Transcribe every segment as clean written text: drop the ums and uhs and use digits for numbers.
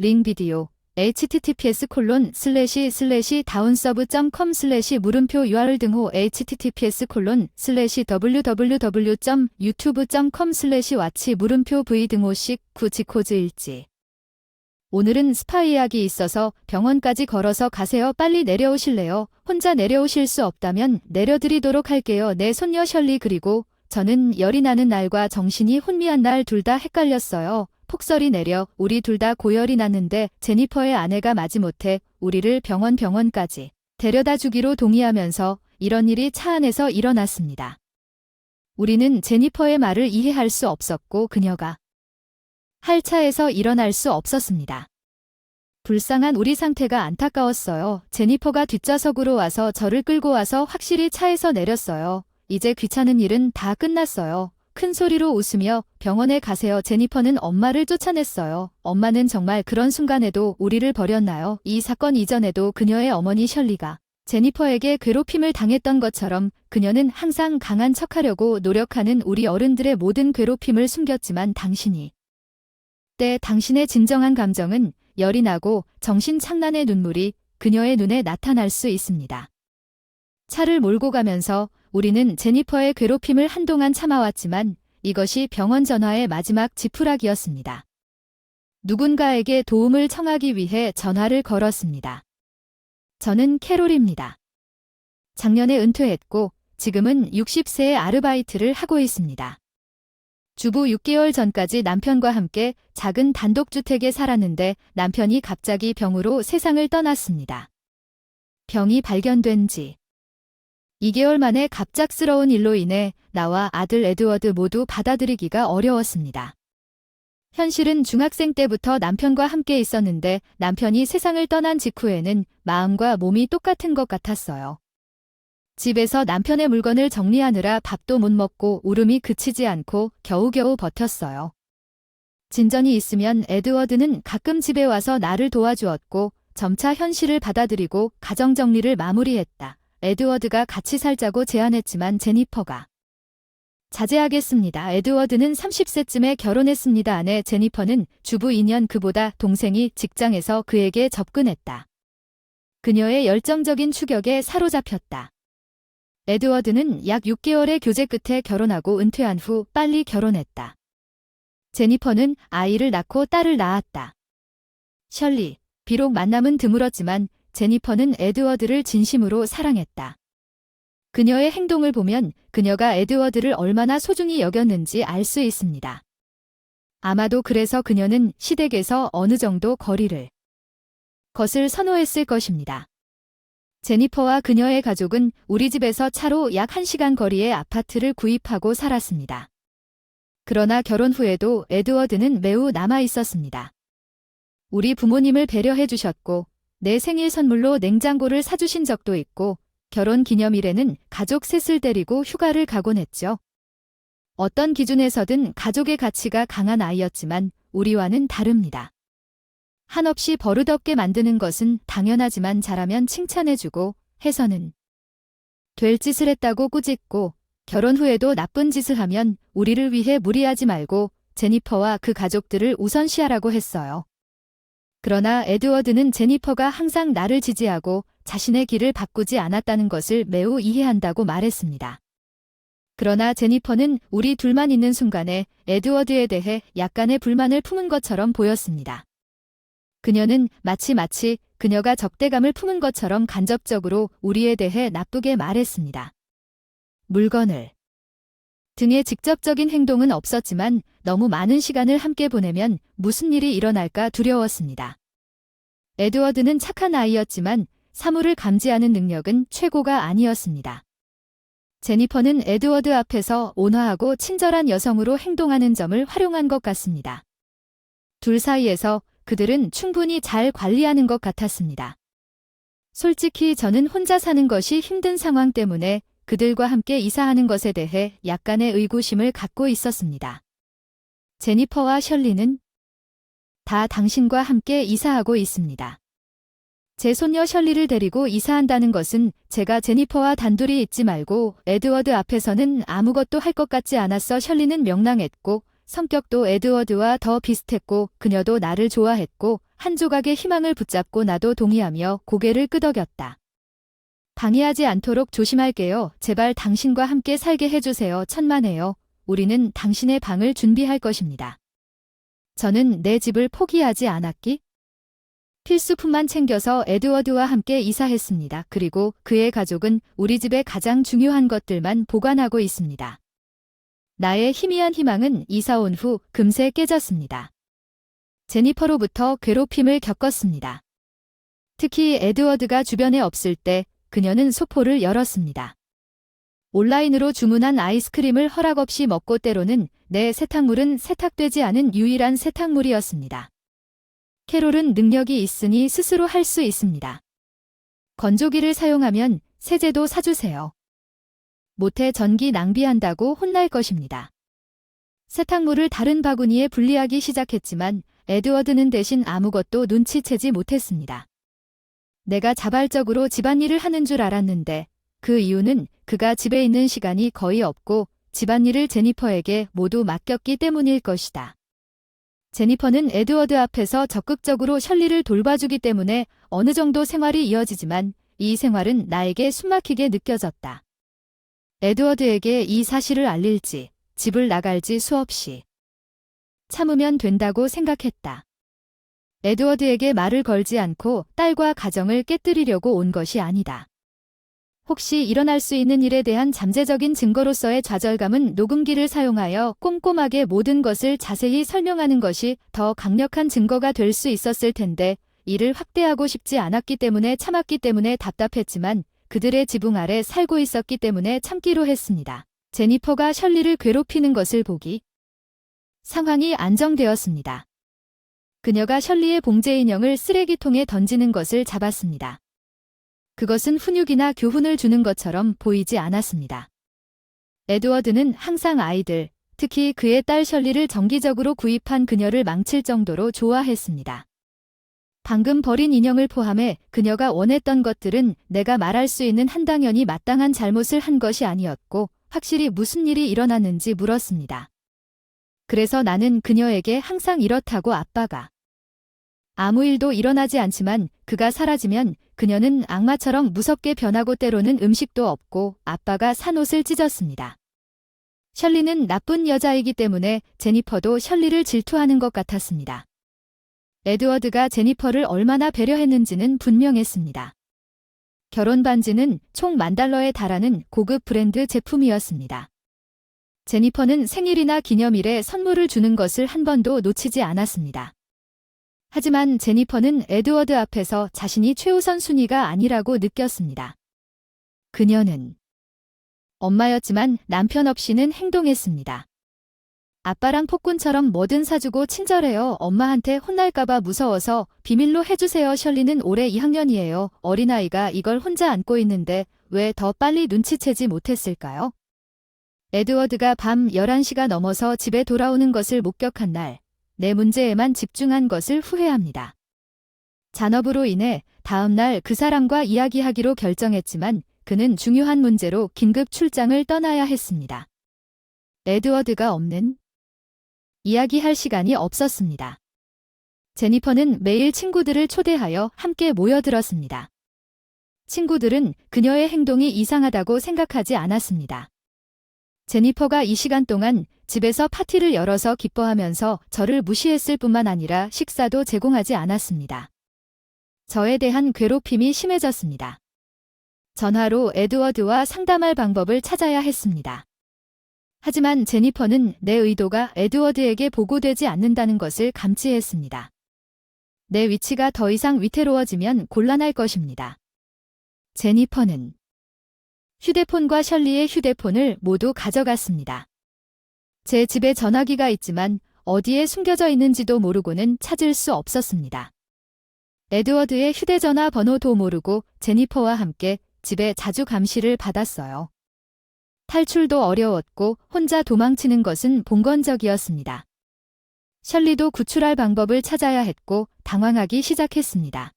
링 비디오 https://daunserve.com/ 물음표 URL https://www.youtube.com/watch 물음표 v 등호씩 구지코즈 일지. 오늘은 스파 예약이 있어서 병원까지 걸어서 가세요. 빨리 내려오실래요? 혼자 내려오실 수 없다면 내려드리도록 할게요. 네, 손녀 셜리. 그리고 저는 열이 나는 날과 정신이 혼미한 날 둘 다 헷갈렸어요. 폭설이 내려 우리 둘 다 고열이 났는데 제니퍼의 아내가 마지못해 우리를 병원까지 데려다 주기로 동의하면서 이런 일이 차 안에서 일어났습니다. 우리는 제니퍼의 말을 이해할 수 없었고 그녀가 할 차에서 일어날 수 없었습니다. 불쌍한 우리 상태가 안타까웠어요. 제니퍼가 뒷좌석으로 와서 저를 끌고 와서 확실히 차에서 내렸어요. 이제 귀찮은 일은 다 끝났어요. 큰 소리로 웃으며 병원에 가세요. 제니퍼는 엄마를 쫓아냈어요. 엄마는 정말 그런 순간에도 우리를 버렸나요? 이 사건 이전에도 그녀의 어머니 셜리가 제니퍼에게 괴롭힘을 당했던 것처럼 그녀는 항상 강한 척하려고 노력하는 우리 어른들의 모든 괴롭힘을 숨겼지만 당신의 진정한 감정은 열이 나고 정신착란의 눈물이 그녀의 눈에 나타날 수 있습니다. 차를 몰고 가면서 우리는 제니퍼의 괴롭힘을 한동안 참아왔지만 이것이 병원 전화의 마지막 지푸라기였습니다. 누군가에게 도움을 청하기 위해 전화를 걸었습니다. 저는 캐롤입니다. 작년에 은퇴했고 지금은 60세의 아르바이트를 하고 있습니다. 주부 6개월 전까지 남편과 함께 작은 단독주택에 살았는데 남편이 갑자기 병으로 세상을 떠났습니다. 병이 발견된 지 2개월 만에 갑작스러운 일로 인해 나와 아들 에드워드 모두 받아들이기가 어려웠습니다. 현실은 중학생 때부터 남편과 함께 있었는데 남편이 세상을 떠난 직후에는 마음과 몸이 똑같은 것 같았어요. 집에서 남편의 물건을 정리하느라 밥도 못 먹고 울음이 그치지 않고 겨우겨우 버텼어요. 진전이 있으면 에드워드는 가끔 집에 와서 나를 도와주었고 점차 현실을 받아들이고 가정정리를 마무리했다. 에드워드가 같이 살자고 제안했지만 제니퍼가 자제하겠습니다. 에드워드는 30세쯤에 결혼했습니다. 아내 제니퍼는 주부 2년 그보다 동생이 직장에서 그에게 접근했다. 그녀의 열정적인 추격에 사로잡혔다. 에드워드는 약 6개월의 교제 끝에 결혼하고 은퇴한 후 빨리 결혼했다. 제니퍼는 아이를 낳고 딸을 낳았다. 셜리, 비록 만남은 드물었지만 제니퍼는 에드워드를 진심으로 사랑했다. 그녀의 행동을 보면 그녀가 에드워드를 얼마나 소중히 여겼는지 알 수 있습니다. 아마도 그래서 그녀는 시댁에서 어느 정도 거리를 것을 선호했을 것입니다. 제니퍼와 그녀의 가족은 우리 집에서 차로 약 1시간 거리의 아파트를 구입하고 살았습니다. 그러나 결혼 후에도 에드워드는 매우 남아 있었습니다. 우리 부모님을 배려해 주셨고 내 생일 선물로 냉장고를 사주신 적도 있고 결혼 기념일에는 가족 셋을 데리고 휴가를 가곤 했죠. 어떤 기준에서든 가족의 가치가 강한 아이였지만 우리와는 다릅니다. 한없이 버릇없게 만드는 것은 당연하지만 잘하면 칭찬해주고 해서는 될 짓을 했다고 꾸짖고 결혼 후에도 나쁜 짓을 하면 우리를 위해 무리하지 말고 제니퍼와 그 가족들을 우선시하라고 했어요. 그러나 에드워드는 제니퍼가 항상 나를 지지하고 자신의 길을 바꾸지 않았다는 것을 매우 이해한다고 말했습니다. 그러나 제니퍼는 우리 둘만 있는 순간에 에드워드에 대해 약간의 불만을 품은 것처럼 보였습니다. 그녀는 마치 그녀가 적대감을 품은 것처럼 간접적으로 우리에 대해 나쁘게 말했습니다. 물건을 등의 직접적인 행동은 없었지만 너무 많은 시간을 함께 보내면 무슨 일이 일어날까 두려웠습니다. 에드워드는 착한 아이였지만 사물을 감지하는 능력은 최고가 아니었습니다. 제니퍼는 에드워드 앞에서 온화하고 친절한 여성으로 행동하는 점을 활용한 것 같습니다. 둘 사이에서 그들은 충분히 잘 관리하는 것 같았습니다. 솔직히 저는 혼자 사는 것이 힘든 상황 때문에 그들과 함께 이사하는 것에 대해 약간의 의구심을 갖고 있었습니다. 제니퍼와 셜리는 다 당신과 함께 이사하고 있습니다. 제 손녀 셜리를 데리고 이사한다는 것은 제가 제니퍼와 단둘이 있지 말고 에드워드 앞에서는 아무것도 할 것 같지 않았어. 셜리는 명랑했고 성격도 에드워드와 더 비슷했고 그녀도 나를 좋아했고 한 조각의 희망을 붙잡고 나도 동의하며 고개를 끄덕였다. 방해하지 않도록 조심할게요. 제발 당신과 함께 살게 해주세요. 천만에요. 우리는 당신의 방을 준비할 것입니다. 저는 내 집을 포기하지 않았기? 필수품만 챙겨서 에드워드와 함께 이사했습니다. 그리고 그의 가족은 우리 집의 가장 중요한 것들만 보관하고 있습니다. 나의 희미한 희망은 이사 온 후 금세 깨졌습니다. 제니퍼로부터 괴롭힘을 겪었습니다. 특히 에드워드가 주변에 없을 때 그녀는 소포를 열었습니다. 온라인으로 주문한 아이스크림을 허락 없이 먹고 때로는 내 세탁물은 세탁되지 않은 유일한 세탁물이었습니다. 캐롤은 능력이 있으니 스스로 할 수 있습니다. 건조기를 사용하면 세제도 사주세요. 못해 전기 낭비한다고 혼날 것입니다. 세탁물을 다른 바구니에 분리하기 시작했지만 에드워드는 대신 아무것도 눈치채지 못했습니다. 내가 자발적으로 집안일을 하는 줄 알았는데 그 이유는 그가 집에 있는 시간이 거의 없고 집안일을 제니퍼에게 모두 맡겼기 때문일 것이다. 제니퍼는 에드워드 앞에서 적극적으로 셜리를 돌봐주기 때문에 어느 정도 생활이 이어지지만 이 생활은 나에게 숨막히게 느껴졌다. 에드워드에게 이 사실을 알릴지 집을 나갈지 수없이 참으면 된다고 생각했다. 에드워드에게 말을 걸지 않고 딸과 가정을 깨뜨리려고 온 것이 아니다. 혹시 일어날 수 있는 일에 대한 잠재적인 증거로서의 좌절감은 녹음기를 사용하여 꼼꼼하게 모든 것을 자세히 설명하는 것이 더 강력한 증거가 될 수 있었을 텐데 이를 확대하고 싶지 않았기 때문에 참았기 때문에 답답했지만 그들의 지붕 아래 살고 있었기 때문에 참기로 했습니다. 제니퍼가 셜리를 괴롭히는 것을 보기. 상황이 안정되었습니다. 그녀가 셜리의 봉제 인형을 쓰레기통에 던지는 것을 잡았습니다. 그것은 훈육이나 교훈을 주는 것처럼 보이지 않았습니다. 에드워드는 항상 아이들, 특히 그의 딸 셜리를 정기적으로 구입한 그녀를 망칠 정도로 좋아했습니다. 방금 버린 인형을 포함해 그녀가 원했던 것들은 내가 말할 수 있는 한당연히 마땅한 잘못을 한 것이 아니었고 확실히 무슨 일이 일어났는지 물었습니다. 그래서 나는 그녀에게 항상 이렇다고 아빠가. 아무 일도 일어나지 않지만 그가 사라지면 그녀는 악마처럼 무섭게 변하고 때로는 음식도 없고 아빠가 산 옷을 찢었습니다. 셜리는 나쁜 여자이기 때문에 제니퍼도 셜리를 질투하는 것 같았습니다. 에드워드가 제니퍼를 얼마나 배려했는지는 분명했습니다. 결혼 반지는 총 $10,000에 달하는 고급 브랜드 제품이었습니다. 제니퍼는 생일이나 기념일에 선물을 주는 것을 한 번도 놓치지 않았습니다. 하지만 제니퍼는 에드워드 앞에서 자신이 최우선 순위가 아니라고 느꼈습니다. 그녀는 엄마였지만 남편 없이는 행동했습니다. 아빠랑 폭군처럼 뭐든 사주고 친절해요. 엄마한테 혼날까봐 무서워서 비밀로 해주세요. 셜리는 올해 2학년이에요. 어린아이가 이걸 혼자 안고 있는데 왜 더 빨리 눈치채지 못했을까요? 에드워드가 밤 11시가 넘어서 집에 돌아오는 것을 목격한 날, 내 문제에만 집중한 것을 후회합니다. 잔업으로 인해 다음 날 그 사람과 이야기하기로 결정했지만 그는 중요한 문제로 긴급 출장을 떠나야 했습니다. 에드워드가 없는 이야기할 시간이 없었습니다. 제니퍼는 매일 친구들을 초대하여 함께 모여들었습니다. 친구들은 그녀의 행동이 이상하다고 생각하지 않았습니다. 제니퍼가 이 시간 동안 집에서 파티를 열어서 기뻐하면서 저를 무시했을 뿐만 아니라 식사도 제공하지 않았습니다. 저에 대한 괴롭힘이 심해졌습니다. 전화로 에드워드와 상담할 방법을 찾아야 했습니다. 하지만 제니퍼는 내 의도가 에드워드에게 보고되지 않는다는 것을 감지했습니다. 내 위치가 더 이상 위태로워지면 곤란할 것입니다. 제니퍼는 휴대폰과 셜리의 휴대폰을 모두 가져갔습니다. 제 집에 전화기가 있지만 어디에 숨겨져 있는지도 모르고는 찾을 수 없었습니다. 에드워드의 휴대전화 번호도 모르고 제니퍼와 함께 집에 자주 감시를 받았어요. 탈출도 어려웠고 혼자 도망치는 것은 봉건적이었습니다. 셜리도 구출할 방법을 찾아야 했고 당황하기 시작했습니다.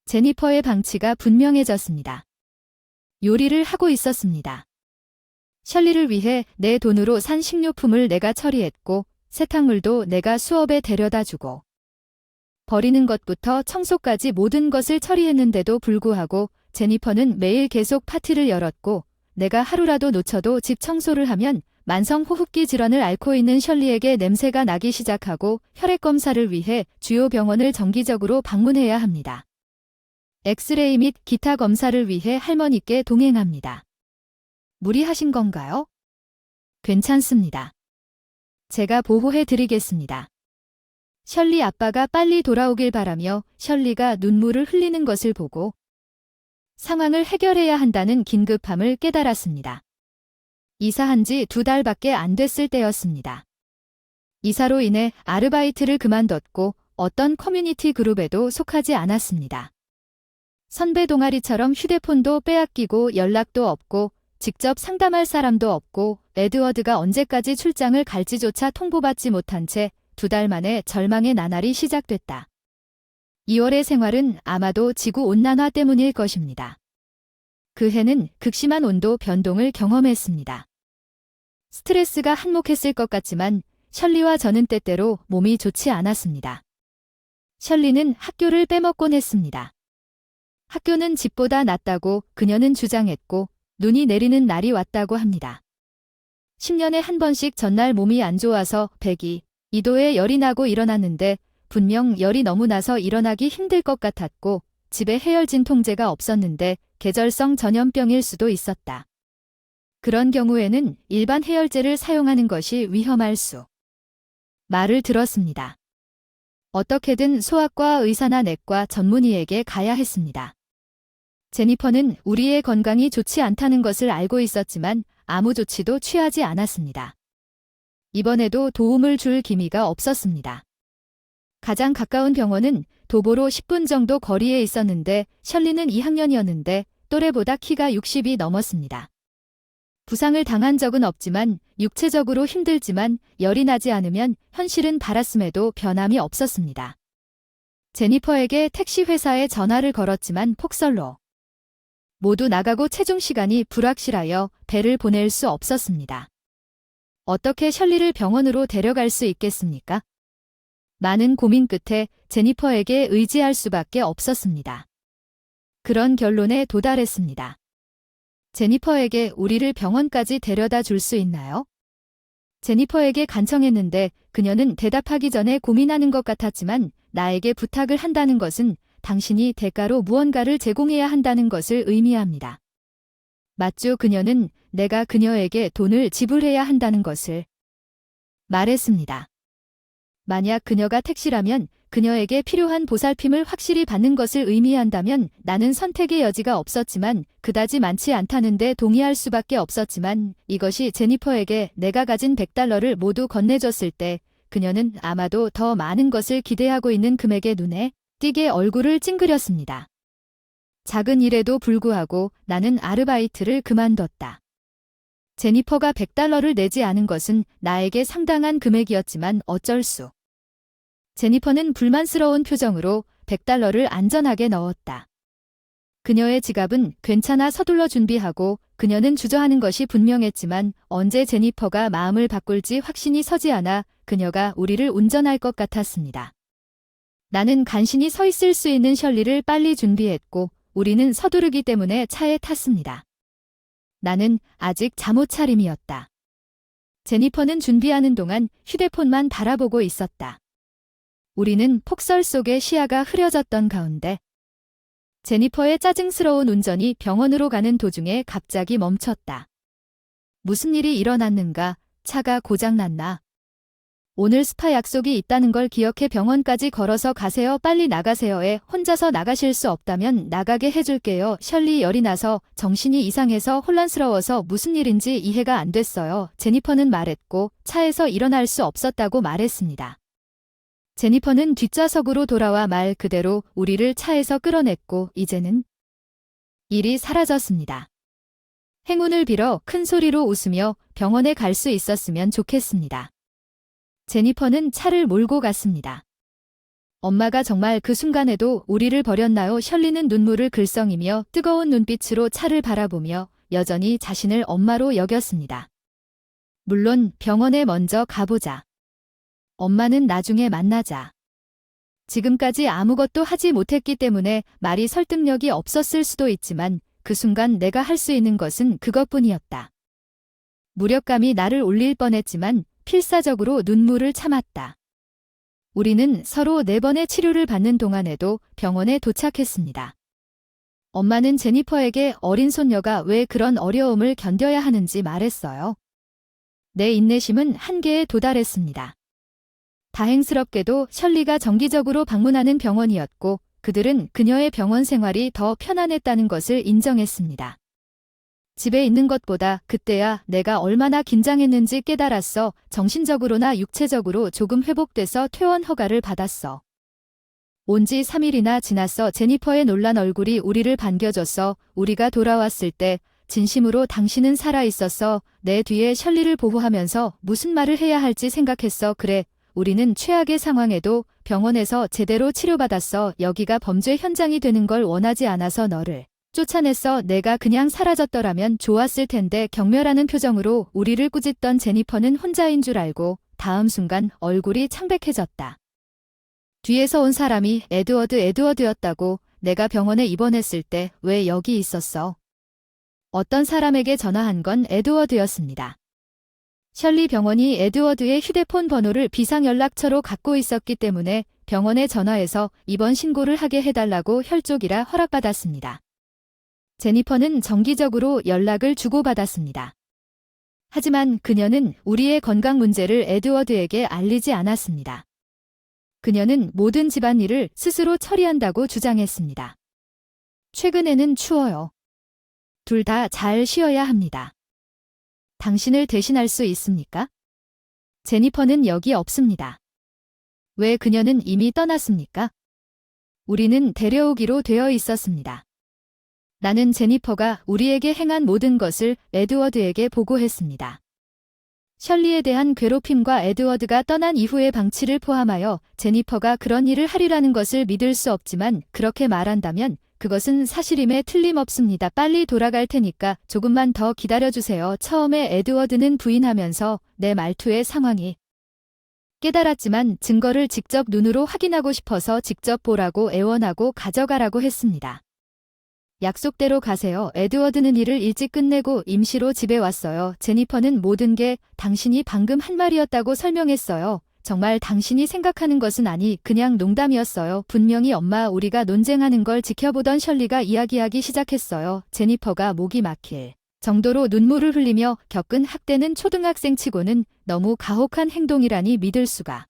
제니퍼의 방치가 분명해졌습니다. 요리를 하고 있었습니다. 셜리를 위해 내 돈으로 산 식료품을 내가 처리했고 세탁물도 내가 수업에 데려다 주고 버리는 것부터 청소까지 모든 것을 처리했는데도 불구하고 제니퍼는 매일 계속 파티를 열었고 내가 하루라도 놓쳐도 집 청소를 하면 만성 호흡기 질환을 앓고 있는 셜리에게 냄새가 나기 시작하고 혈액 검사를 위해 주요 병원을 정기적으로 방문해야 합니다. 엑스레이 및 기타 검사를 위해 할머니께 동행합니다. 무리하신 건가요? 괜찮습니다. 제가 보호해 드리겠습니다. 셜리 아빠가 빨리 돌아오길 바라며 셜리가 눈물을 흘리는 것을 보고 상황을 해결해야 한다는 긴급함을 깨달았습니다. 이사한 지 2달밖에 안 됐을 때였습니다. 이사로 인해 아르바이트를 그만뒀고 어떤 커뮤니티 그룹에도 속하지 않았습니다. 선배 동아리처럼 휴대폰도 빼앗기고 연락도 없고 직접 상담할 사람도 없고 에드워드가 언제까지 출장을 갈지조차 통보받지 못한 채 2달 만에 절망의 나날이 시작됐다. 2월의 생활은 아마도 지구온난화 때문일 것입니다. 그 해는 극심한 온도 변동을 경험했습니다. 스트레스가 한몫했을 것 같지만 셜리와 저는 때때로 몸이 좋지 않았습니다. 셜리는 학교를 빼먹곤 했습니다. 학교는 집보다 낫다고 그녀는 주장했고 눈이 내리는 날이 왔다고 합니다. 10년에 한 번씩 전날 몸이 안 좋아서 102도의 열이 나고 일어났는데 분명 열이 너무 나서 일어나기 힘들 것 같았고 집에 해열진 통제가 없었는데 계절성 전염병일 수도 있었다. 그런 경우에는 일반 해열제를 사용하는 것이 위험할 수. 말을 들었습니다. 어떻게든 소아과 의사나 내과 전문의에게 가야 했습니다. 제니퍼는 우리의 건강이 좋지 않다는 것을 알고 있었지만 아무 조치도 취하지 않았습니다. 이번에도 도움을 줄 기미가 없었습니다. 가장 가까운 병원은 도보로 10분 정도 거리에 있었는데 셜리는 2학년이었는데 또래보다 키가 60이 넘었습니다. 부상을 당한 적은 없지만 육체적으로 힘들지만 열이 나지 않으면 현실은 달았음에도 변함이 없었습니다. 제니퍼에게 택시 회사에 전화를 걸었지만 폭설로 모두 나가고 체중 시간이 불확실하여 배를 보낼 수 없었습니다. 어떻게 셜리를 병원으로 데려갈 수 있겠습니까? 많은 고민 끝에 제니퍼에게 의지할 수밖에 없었습니다. 그런 결론에 도달했습니다. 제니퍼에게 우리를 병원까지 데려다 줄 수 있나요? 제니퍼에게 간청했는데 그녀는 대답하기 전에 고민하는 것 같았지만 나에게 부탁을 한다는 것은 당신이 대가로 무언가를 제공해야 한다는 것을 의미합니다. 맞죠? 그녀는 내가 그녀에게 돈을 지불해야 한다는 것을 말했습니다. 만약 그녀가 택시라면 그녀에게 필요한 보살핌을 확실히 받는 것을 의미한다면 나는 선택의 여지가 없었지만 그다지 많지 않다는데 동의할 수밖에 없었지만 이것이 제니퍼에게 내가 가진 $100를 모두 건네줬을 때 그녀는 아마도 더 많은 것을 기대하고 있는 금액의 눈에 띄게 얼굴을 찡그렸습니다. 작은 일에도 불구하고 나는 아르바이트를 그만뒀다. 제니퍼가 $100를 내지 않은 것은 나에게 상당한 금액이었지만 어쩔 수. 제니퍼는 불만스러운 표정으로 $100를 안전하게 넣었다. 그녀의 지갑은 괜찮아 서둘러 준비하고 그녀는 주저하는 것이 분명했지만 언제 제니퍼가 마음을 바꿀지 확신이 서지 않아 그녀가 우리를 운전할 것 같았습니다. 나는 간신히 서 있을 수 있는 셜리를 빨리 준비했고 우리는 서두르기 때문에 차에 탔습니다. 나는 아직 잠옷 차림이었다. 제니퍼는 준비하는 동안 휴대폰만 바라보고 있었다. 우리는 폭설 속에 시야가 흐려졌던 가운데 제니퍼의 짜증스러운 운전이 병원으로 가는 도중에 갑자기 멈췄다. 무슨 일이 일어났는가? 차가 고장났나? 오늘 스파 약속이 있다는 걸 기억해 병원까지 걸어서 가세요. 빨리 나가세요에 혼자서 나가실 수 없다면 나가게 해줄게요. 셜리 열이 나서 정신이 이상해서 혼란스러워서 무슨 일인지 이해가 안 됐어요. 제니퍼는 말했고 차에서 일어날 수 없었다고 말했습니다. 제니퍼는 뒷좌석으로 돌아와 말 그대로 우리를 차에서 끌어냈고 이제는 일이 사라졌습니다. 행운을 빌어 큰 소리로 웃으며 병원에 갈 수 있었으면 좋겠습니다. 제니퍼는 차를 몰고 갔습니다. 엄마가 정말 그 순간에도 우리를 버렸나요? 셜리는 눈물을 글썽이며 뜨거운 눈빛으로 차를 바라보며 여전히 자신을 엄마로 여겼습니다. 물론 병원에 먼저 가보자. 엄마는 나중에 만나자. 지금까지 아무것도 하지 못했기 때문에 말이 설득력이 없었을 수도 있지만 그 순간 내가 할 수 있는 것은 그것뿐이었다. 무력감이 나를 올릴 뻔했지만 필사적으로 눈물을 참았다. 우리는 서로 4번의 치료를 받는 동안에도 병원에 도착했습니다. 엄마는 제니퍼에게 어린 손녀가 왜 그런 어려움을 견뎌야 하는지 말했어요. 내 인내심은 한계에 도달했습니다. 다행스럽게도 셜리가 정기적으로 방문하는 병원이었고 그들은 그녀의 병원 생활이 더 편안했다는 것을 인정했습니다. 집에 있는 것보다 그때야 내가 얼마나 긴장했는지 깨달았어. 정신적으로나 육체적으로 조금 회복돼서 퇴원 허가를 받았어. 온지 3일이나 지났어. 제니퍼의 놀란 얼굴이 우리를 반겨줬어. 우리가 돌아왔을 때 진심으로 당신은 살아있었어. 내 뒤에 셜리를 보호하면서 무슨 말을 해야 할지 생각했어. 그래, 우리는 최악의 상황에도 병원에서 제대로 치료받았어. 여기가 범죄 현장이 되는 걸 원하지 않아서 너를 쫓아냈어. 내가 그냥 사라졌더라면 좋았을 텐데. 경멸하는 표정으로 우리를 꾸짖던 제니퍼는 혼자인 줄 알고 다음 순간 얼굴이 창백해졌다. 뒤에서 온 사람이 에드워드였다고. 내가 병원에 입원했을 때 왜 여기 있었어? 어떤 사람에게 전화한 건 에드워드였습니다. 셜리 병원이 에드워드의 휴대폰 번호를 비상연락처로 갖고 있었기 때문에 병원에 전화해서 입원 신고를 하게 해달라고 혈족이라 허락받았습니다. 제니퍼는 정기적으로 연락을 주고받았습니다. 하지만 그녀는 우리의 건강 문제를 에드워드에게 알리지 않았습니다. 그녀는 모든 집안일을 스스로 처리한다고 주장했습니다. 최근에는 추워요. 둘 다 잘 쉬어야 합니다. 당신을 대신할 수 있습니까? 제니퍼는 여기 없습니다. 왜 그녀는 이미 떠났습니까? 우리는 데려오기로 되어 있었습니다. 나는 제니퍼가 우리에게 행한 모든 것을 에드워드에게 보고했습니다. 셜리에 대한 괴롭힘과 에드워드가 떠난 이후의 방치를 포함하여 제니퍼가 그런 일을 하리라는 것을 믿을 수 없지만 그렇게 말한다면 그것은 사실임에 틀림없습니다. 빨리 돌아갈 테니까 조금만 더 기다려주세요. 처음에 에드워드는 부인하면서 내 말투의 상황이 깨달았지만 증거를 직접 눈으로 확인하고 싶어서 직접 보라고 애원하고 가져가라고 했습니다. 약속대로 가세요. 에드워드는 일을 일찍 끝내고 임시로 집에 왔어요. 제니퍼는 모든 게 당신이 방금 한 말이었다고 설명했어요. 정말 당신이 생각하는 것은 아니, 그냥 농담이었어요. 분명히 엄마, 우리가 논쟁하는 걸 지켜보던 셜리가 이야기하기 시작했어요. 제니퍼가 목이 막힐 정도로 눈물을 흘리며 겪은 학대는 초등학생치고는 너무 가혹한 행동이라니 믿을 수가.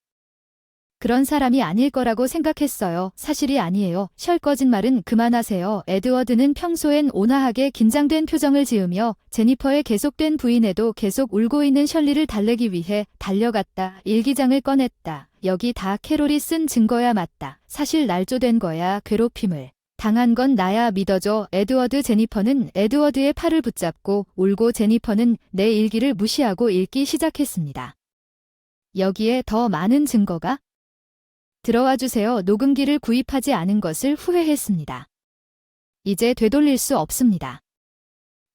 그런 사람이 아닐 거라고 생각했어요. 사실이 아니에요. 셜, 거짓말은 그만하세요. 에드워드는 평소엔 온화하게 긴장된 표정을 지으며 제니퍼의 계속된 부인에도 계속 울고 있는 셜리를 달래기 위해 달려갔다. 일기장을 꺼냈다. 여기 다 캐롤이 쓴 증거야. 맞다. 사실 날조된 거야. 괴롭힘을 당한 건 나야. 믿어줘. 에드워드. 제니퍼는 에드워드의 팔을 붙잡고 울고 제니퍼는 내 일기를 무시하고 읽기 시작했습니다. 여기에 더 많은 증거가? 들어와 주세요. 녹음기를 구입하지 않은 것을 후회했습니다. 이제 되돌릴 수 없습니다.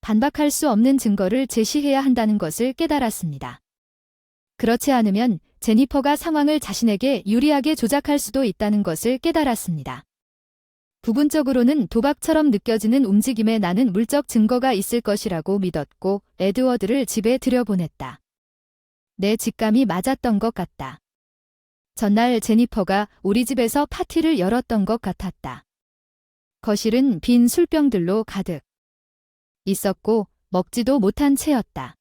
반박할 수 없는 증거를 제시해야 한다는 것을 깨달았습니다. 그렇지 않으면 제니퍼가 상황을 자신에게 유리하게 조작할 수도 있다는 것을 깨달았습니다. 부분적으로는 도박처럼 느껴지는 움직임에 나는 물적 증거가 있을 것이라고 믿었고 에드워드를 집에 들여보냈다. 내 직감이 맞았던 것 같다. 전날 제니퍼가 우리 집에서 파티를 열었던 것 같았다. 거실은 빈 술병들로 가득 있었고 먹지도 못한 채였다.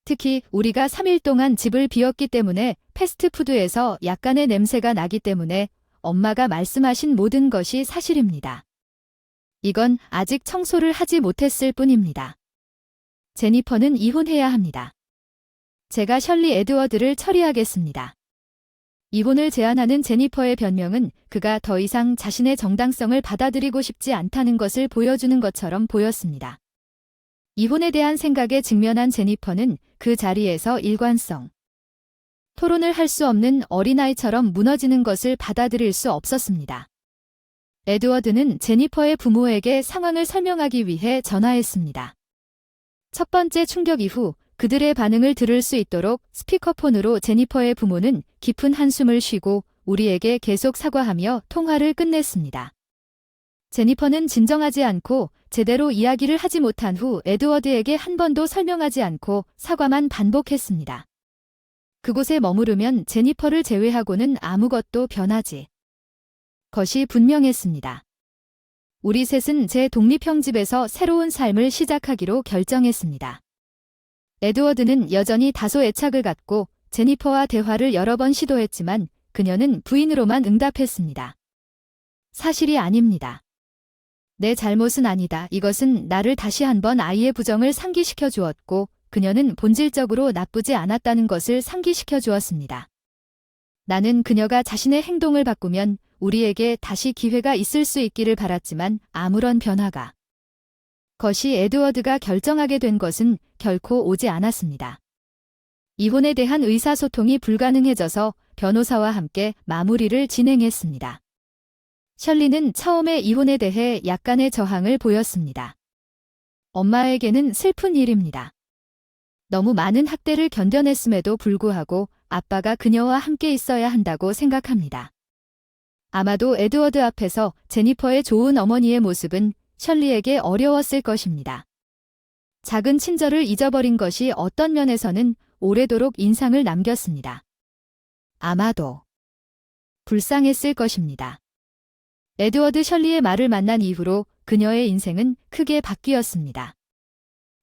특히 우리가 3일 동안 집을 비웠기 때문에 패스트푸드에서 약간의 냄새가 나기 때문에 엄마가 말씀하신 모든 것이 사실입니다. 이건 아직 청소를 하지 못했을 뿐입니다. 제니퍼는 이혼해야 합니다. 제가 셜리 에드워드를 처리하겠습니다. 이혼을 제안하는 제니퍼의 변명은 그가 더 이상 자신의 정당성을 받아들이고 싶지 않다는 것을 보여주는 것처럼 보였습니다. 이혼에 대한 생각에 직면한 제니퍼는 그 자리에서 일관성 토론을 할 수 없는 어린아이처럼 무너지는 것을 받아들일 수 없었습니다. 에드워드는 제니퍼의 부모에게 상황을 설명하기 위해 전화했습니다. 첫 번째 충격 이후 그들의 반응을 들을 수 있도록 스피커폰으로 제니퍼의 부모는 깊은 한숨을 쉬고 우리에게 계속 사과하며 통화를 끝냈습니다. 제니퍼는 진정하지 않고 제대로 이야기를 하지 못한 후 에드워드에게 한 번도 설명하지 않고 사과만 반복했습니다. 그곳에 머무르면 제니퍼를 제외하고는 아무것도 변하지 것이 분명했습니다. 우리 셋은 제 독립형집에서 새로운 삶을 시작하기로 결정했습니다. 에드워드는 여전히 다소 애착을 갖고 제니퍼와 대화를 여러 번 시도했지만 그녀는 부인으로만 응답했습니다. 사실이 아닙니다. 내 잘못은 아니다. 이것은 나를 다시 한번 아이의 부정을 상기시켜 주었고 그녀는 본질적으로 나쁘지 않았다는 것을 상기시켜 주었습니다. 나는 그녀가 자신의 행동을 바꾸면 우리에게 다시 기회가 있을 수 있기를 바랐지만 아무런 변화가 것이 에드워드가 결정하게 된 것은 결코 오지 않았습니다. 이혼에 대한 의사소통이 불가능해져서 변호사와 함께 마무리를 진행했습니다. 셜리는 처음에 이혼에 대해 약간의 저항을 보였습니다. 엄마에게는 슬픈 일입니다. 너무 많은 학대를 견뎌냈음에도 불구하고 아빠가 그녀와 함께 있어야 한다고 생각합니다. 아마도 에드워드 앞에서 제니퍼의 좋은 어머니의 모습은 셜리에게 어려웠을 것입니다. 작은 친절을 잊어버린 것이 어떤 면에서는 오래도록 인상을 남겼습니다. 아마도 불쌍했을 것입니다. 에드워드 셜리의 말을 만난 이후로 그녀의 인생은 크게 바뀌었습니다.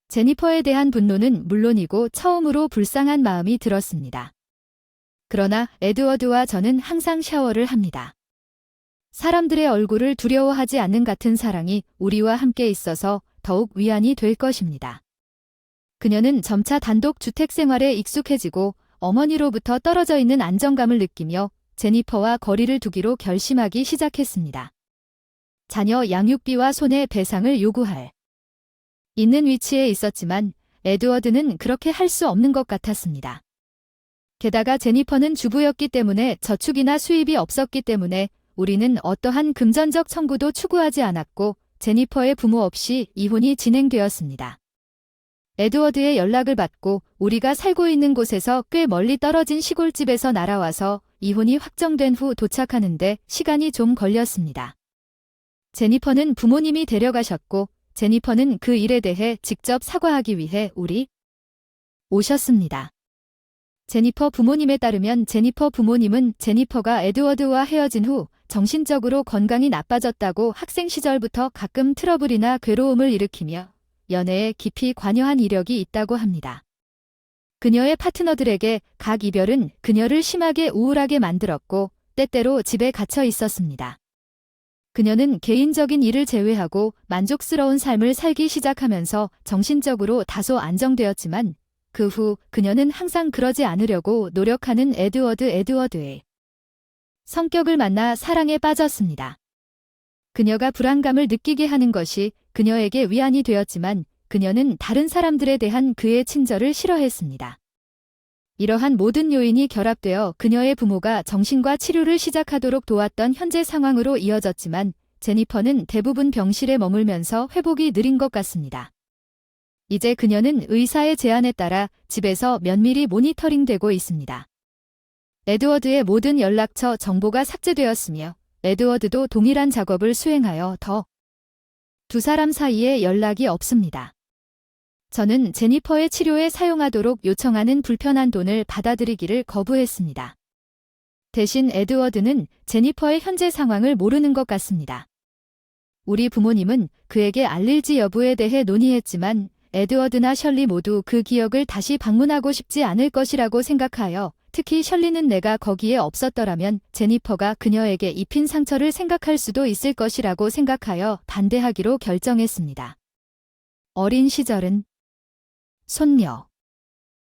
제니퍼에 대한 분노는 물론이고 처음으로 불쌍한 마음이 들었습니다. 그러나 에드워드와 저는 항상 샤워를 합니다. 사람들의 얼굴을 두려워하지 않는 같은 사랑이 우리와 함께 있어서 더욱 위안이 될 것입니다. 그녀는 점차 단독 주택 생활에 익숙해지고 어머니로부터 떨어져 있는 안정감을 느끼며 제니퍼와 거리를 두기로 결심하기 시작했습니다. 자녀 양육비와 손해 배상을 요구할 있는 위치에 있었지만 에드워드는 그렇게 할 수 없는 것 같았습니다. 게다가 제니퍼는 주부였기 때문에 저축이나 수입이 없었기 때문에 우리는 어떠한 금전적 청구도 추구하지 않았고 제니퍼의 부모 없이 이혼이 진행되었습니다. 에드워드의 연락을 받고 우리가 살고 있는 곳에서 꽤 멀리 떨어진 시골집에서 날아와서 이혼이 확정된 후 도착하는데 시간이 좀 걸렸습니다. 제니퍼는 부모님이 데려가셨고 제니퍼는 그 일에 대해 직접 사과하기 위해 우리 오셨습니다. 제니퍼 부모님에 따르면 제니퍼 부모님은 제니퍼가 에드워드와 헤어진 후 정신적으로 건강이 나빠졌다고 학생 시절부터 가끔 트러블이나 괴로움을 일으키며 연애에 깊이 관여한 이력이 있다고 합니다. 그녀의 파트너들에게 각 이별은 그녀를 심하게 우울하게 만들었고 때때로 집에 갇혀 있었습니다. 그녀는 개인적인 일을 제외하고 만족스러운 삶을 살기 시작하면서 정신적으로 다소 안정되었지만 그 후 그녀는 항상 그러지 않으려고 노력하는 에드워드의 성격을 만나 사랑에 빠졌습니다. 그녀가 불안감을 느끼게 하는 것이 그녀에게 위안이 되었지만 그녀는 다른 사람들에 대한 그의 친절을 싫어했습니다. 이러한 모든 요인이 결합되어 그녀의 부모가 정신과 치료를 시작하도록 도왔던 현재 상황으로 이어졌지만 제니퍼는 대부분 병실에 머물면서 회복이 느린 것 같습니다. 이제 그녀는 의사의 제안에 따라 집에서 면밀히 모니터링되고 있습니다. 에드워드의 모든 연락처 정보가 삭제되었으며 에드워드도 동일한 작업을 수행하여 두 사람 사이에 연락이 없습니다. 저는 제니퍼의 치료에 사용하도록 요청하는 불편한 돈을 받아들이기를 거부했습니다. 대신 에드워드는 제니퍼의 현재 상황을 모르는 것 같습니다. 우리 부모님은 그에게 알릴지 여부에 대해 논의했지만 에드워드나 셜리 모두 그 기억을 다시 방문하고 싶지 않을 것이라고 생각하여 특히 셜리는 내가 거기에 없었더라면 제니퍼가 그녀에게 입힌 상처를 생각할 수도 있을 것이라고 생각하여 반대하기로 결정했습니다. 어린 시절은 손녀